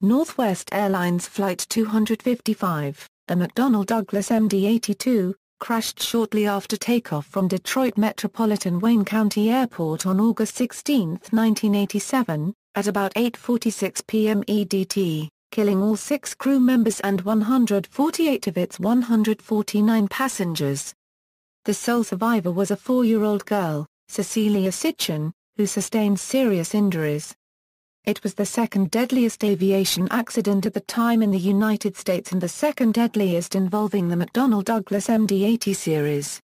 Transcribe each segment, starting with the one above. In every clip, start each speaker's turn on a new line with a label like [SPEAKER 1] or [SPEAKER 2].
[SPEAKER 1] Northwest Airlines Flight 255, a McDonnell Douglas MD-82, crashed shortly after takeoff from Detroit Metropolitan Wayne County Airport on August 16, 1987, at about 8:46 p.m. EDT, killing all 6 crew members and 148 of its 149 passengers. The sole survivor was a 4-year-old girl, Cecilia Sitchin, who sustained serious injuries. It was the second deadliest aviation accident at the time in the United States and the second deadliest involving the McDonnell Douglas MD-80 series.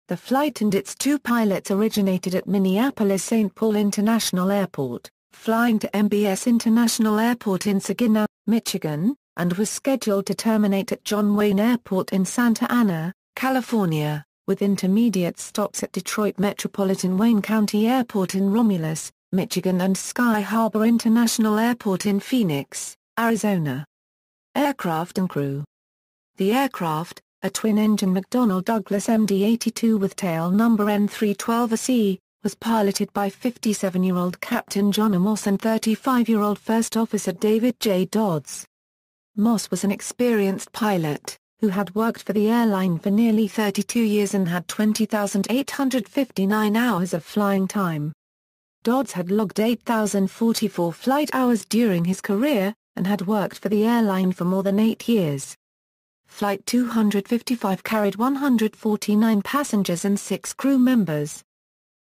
[SPEAKER 1] The flight and its 2 pilots originated at Minneapolis-St. Paul International Airport, flying to MBS International Airport in Saginaw, Michigan, and was scheduled to terminate at John Wayne Airport in Santa Ana, California, with intermediate stops at Detroit Metropolitan Wayne County Airport in Romulus, Michigan and Sky Harbor International Airport in Phoenix, Arizona. Aircraft and crew. The aircraft, a twin-engine McDonnell Douglas MD-82 with tail number N312AC, was piloted by 57-year-old Captain John Moss and 35-year-old First Officer David J. Dodds. Moss was an experienced pilot, who had worked for the airline for nearly 32 years and had 20,859 hours of flying time. Dodds had logged 8,044 flight hours during his career, and had worked for the airline for more than 8 years. Flight 255 carried 149 passengers and 6 crew members.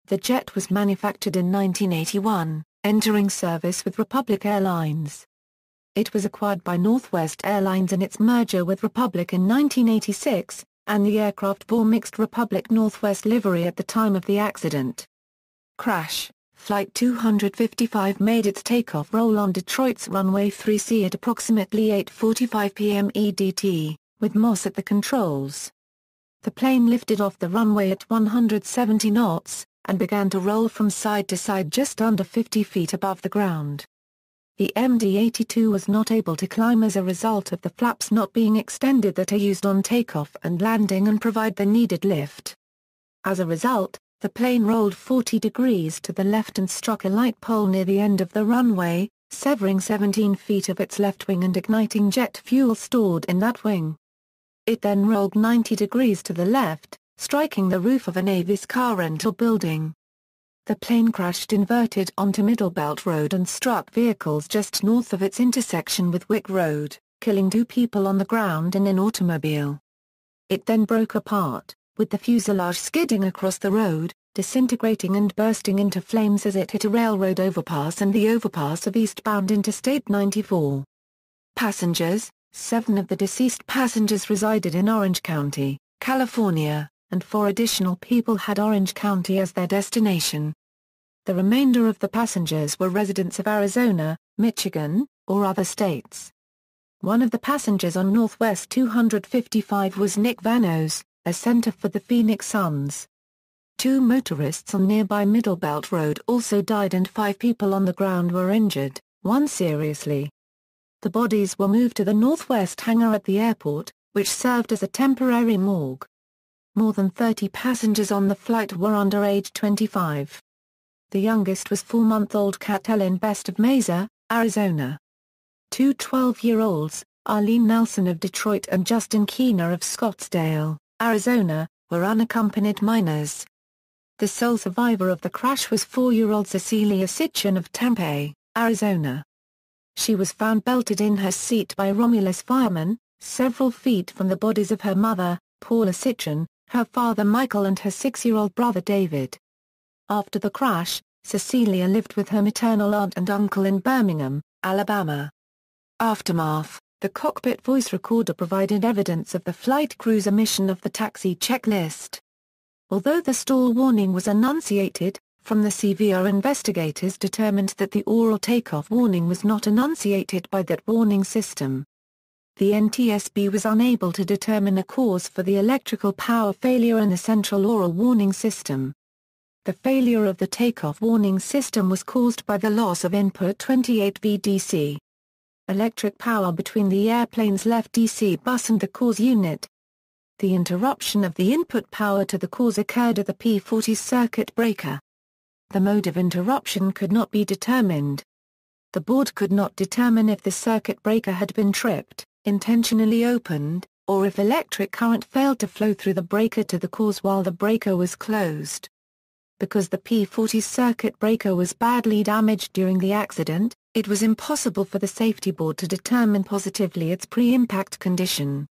[SPEAKER 1] The jet was manufactured in 1981, entering service with Republic Airlines. It was acquired by Northwest Airlines in its merger with Republic in 1986, and the aircraft bore mixed Republic-Northwest livery at the time of the accident. Crash. Flight 255 made its takeoff roll on Detroit's runway 3C at approximately 8:45 p.m. EDT, with Moss at the controls. The plane lifted off the runway at 170 knots, and began to roll from side to side just under 50 feet above the ground. The MD-82 was not able to climb as a result of the flaps not being extended that are used on takeoff and landing and provide the needed lift. As a result, the plane rolled 40 degrees to the left and struck a light pole near the end of the runway, severing 17 feet of its left wing and igniting jet fuel stored in that wing. It then rolled 90 degrees to the left, striking the roof of an Avis car rental building. The plane crashed inverted onto Middlebelt Road and struck vehicles just north of its intersection with Wick Road, killing 2 people on the ground and an automobile. It then broke apart, with the fuselage skidding across the road, disintegrating and bursting into flames as it hit a railroad overpass and the overpass of eastbound Interstate 94. Passengers. 7 of the deceased passengers resided in Orange County, California, and 4 additional people had Orange County as their destination. The remainder of the passengers were residents of Arizona, Michigan, or other states. One of the passengers on Northwest 255 was Nick Vanos, a center for the Phoenix Suns. 2 motorists on nearby Middlebelt Road also died and 5 people on the ground were injured, 1 seriously. The bodies were moved to the Northwest hangar at the airport, which served as a temporary morgue. More than 30 passengers on the flight were under age 25. The youngest was 4-month-old Kat Ellen Best of Mesa, Arizona. 2 12-year-olds, Arlene Nelson of Detroit and Justin Keener of Scottsdale, Arizona, were unaccompanied minors. The sole survivor of the crash was 4-year-old Cecilia Sitchin of Tempe, Arizona. She was found belted in her seat by Romulus firemen, several feet from the bodies of her mother, Paula Sitchin, her father Michael and her 6-year-old brother David. After the crash, Cecilia lived with her maternal aunt and uncle in Birmingham, Alabama. Aftermath. The cockpit voice recorder provided evidence of the flight crew's omission of the taxi checklist. Although the stall warning was enunciated, from the CVR investigators determined that the oral takeoff warning was not enunciated by that warning system. The NTSB was unable to determine a cause for the electrical power failure in the central oral warning system. The failure of the takeoff warning system was caused by the loss of input 28 VDC. Electric power between the airplane's left DC bus and the cause unit. The interruption of the input power to the cause occurred at the P40 circuit breaker. The mode of interruption could not be determined. The board could not determine if the circuit breaker had been tripped, intentionally opened, or if electric current failed to flow through the breaker to the cause while the breaker was closed. Because the P40 circuit breaker was badly damaged during the accident, it was impossible for the safety board to determine positively its pre-impact condition.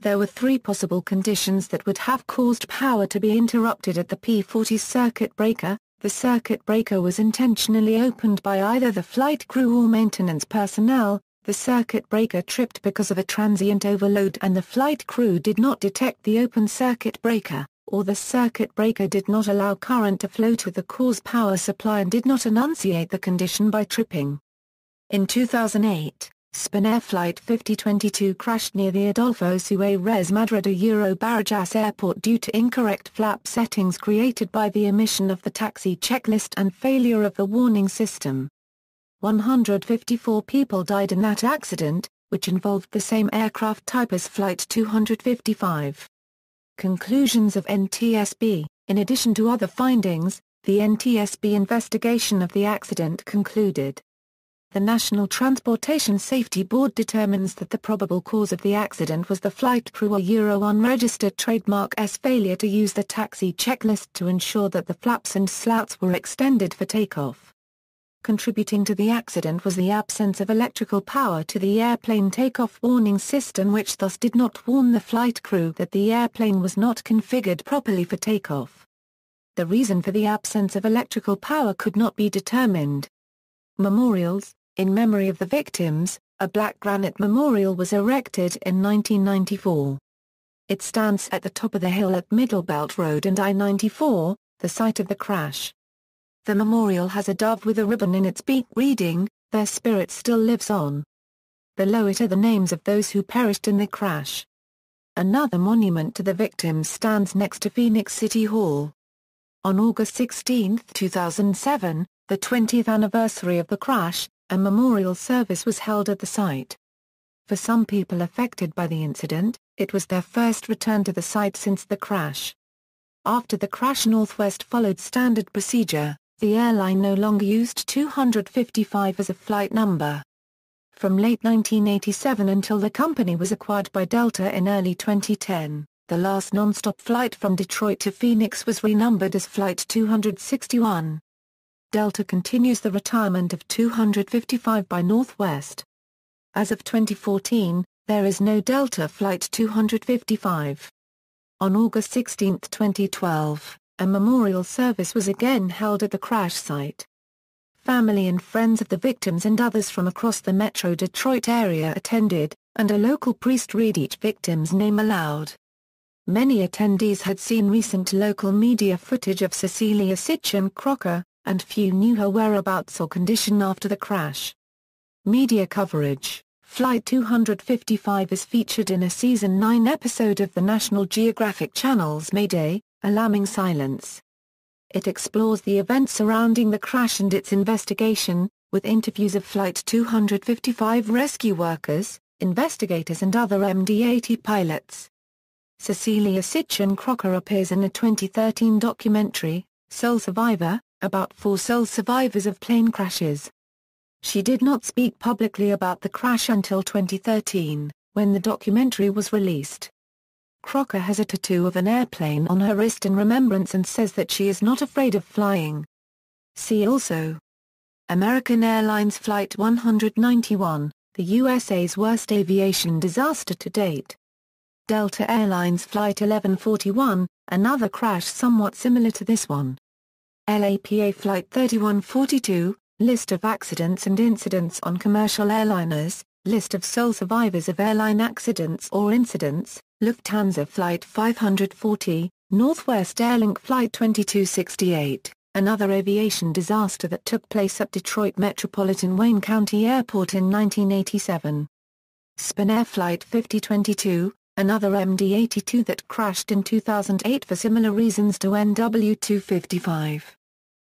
[SPEAKER 1] There were three possible conditions that would have caused power to be interrupted at the P40 circuit breaker. The circuit breaker was intentionally opened by either the flight crew or maintenance personnel, the circuit breaker tripped because of a transient overload and the flight crew did not detect the open circuit breaker, or the circuit breaker did not allow current to flow to the cause power supply and did not enunciate the condition by tripping. In 2008, Spanair Flight 5022 crashed near the Adolfo Suárez Madrid Barajas Airport due to incorrect flap settings created by the omission of the taxi checklist and failure of the warning system. 154 people died in that accident, which involved the same aircraft type as Flight 255. Conclusions of NTSB. In addition to other findings, the NTSB investigation of the accident concluded. The National Transportation Safety Board determines that the probable cause of the accident was the flight crew or unregistered trademark S failure to use the taxi checklist to ensure that the flaps and slats were extended for takeoff. Contributing to the accident was the absence of electrical power to the airplane takeoff warning system, which thus did not warn the flight crew that the airplane was not configured properly for takeoff. The reason for the absence of electrical power could not be determined. Memorials. In memory of the victims, a black granite memorial was erected in 1994. It stands at the top of the hill at Middlebelt Road and I-94, the site of the crash. The memorial has a dove with a ribbon in its beak reading, "Their spirit still lives on." Below it are the names of those who perished in the crash. Another monument to the victims stands next to Phoenix City Hall. On August 16, 2007, the 20th anniversary of the crash, a memorial service was held at the site. For some people affected by the incident, it was their first return to the site since the crash. After the crash, Northwest followed standard procedure. The airline no longer used 255 as a flight number. From late 1987 until the company was acquired by Delta in early 2010, the last non-stop flight from Detroit to Phoenix was renumbered as Flight 261. Delta continues the retirement of 255 by Northwest. As of 2014, there is no Delta Flight 255. On August 16, 2012, a memorial service was again held at the crash site. Family and friends of the victims and others from across the Metro Detroit area attended, and a local priest read each victim's name aloud. Many attendees had seen recent local media footage of Cecilia Sitchin Crocker, and few knew her whereabouts or condition after the crash. Media coverage. Flight 255 is featured in a Season 9 episode of the National Geographic Channel's Mayday, A Lambing Silence. It explores the events surrounding the crash and its investigation, with interviews of Flight 255 rescue workers, investigators and other MD-80 pilots. Cecilia Sitchin Crocker appears in a 2013 documentary, Soul Survivor, about 4 sole survivors of plane crashes. She did not speak publicly about the crash until 2013, when the documentary was released. Crocker has a tattoo of an airplane on her wrist in remembrance and says that she is not afraid of flying. See also: American Airlines Flight 191, the USA's worst aviation disaster to date. Delta Airlines Flight 1141, another crash somewhat similar to this one. LAPA Flight 3142, list of accidents and incidents on commercial airliners, list of sole survivors of airline accidents or incidents, Lufthansa Flight 540, Northwest Airlink Flight 2268, another aviation disaster that took place at Detroit Metropolitan Wayne County Airport in 1987. Spanair Flight 5022, another MD-82 that crashed in 2008 for similar reasons to NW255.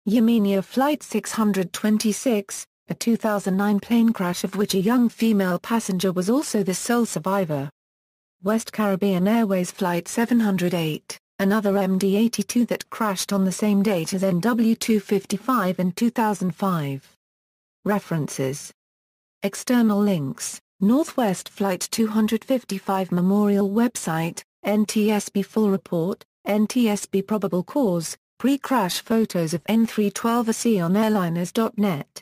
[SPEAKER 1] Yemenia Flight 626, a 2009 plane crash of which a young female passenger was also the sole survivor. West Caribbean Airways Flight 708, another MD-82 that crashed on the same date as NW255 in 2005. References. External links: Northwest Flight 255 Memorial Website, NTSB Full Report, NTSB Probable Cause, Pre-crash photos of N312AC on airliners.net.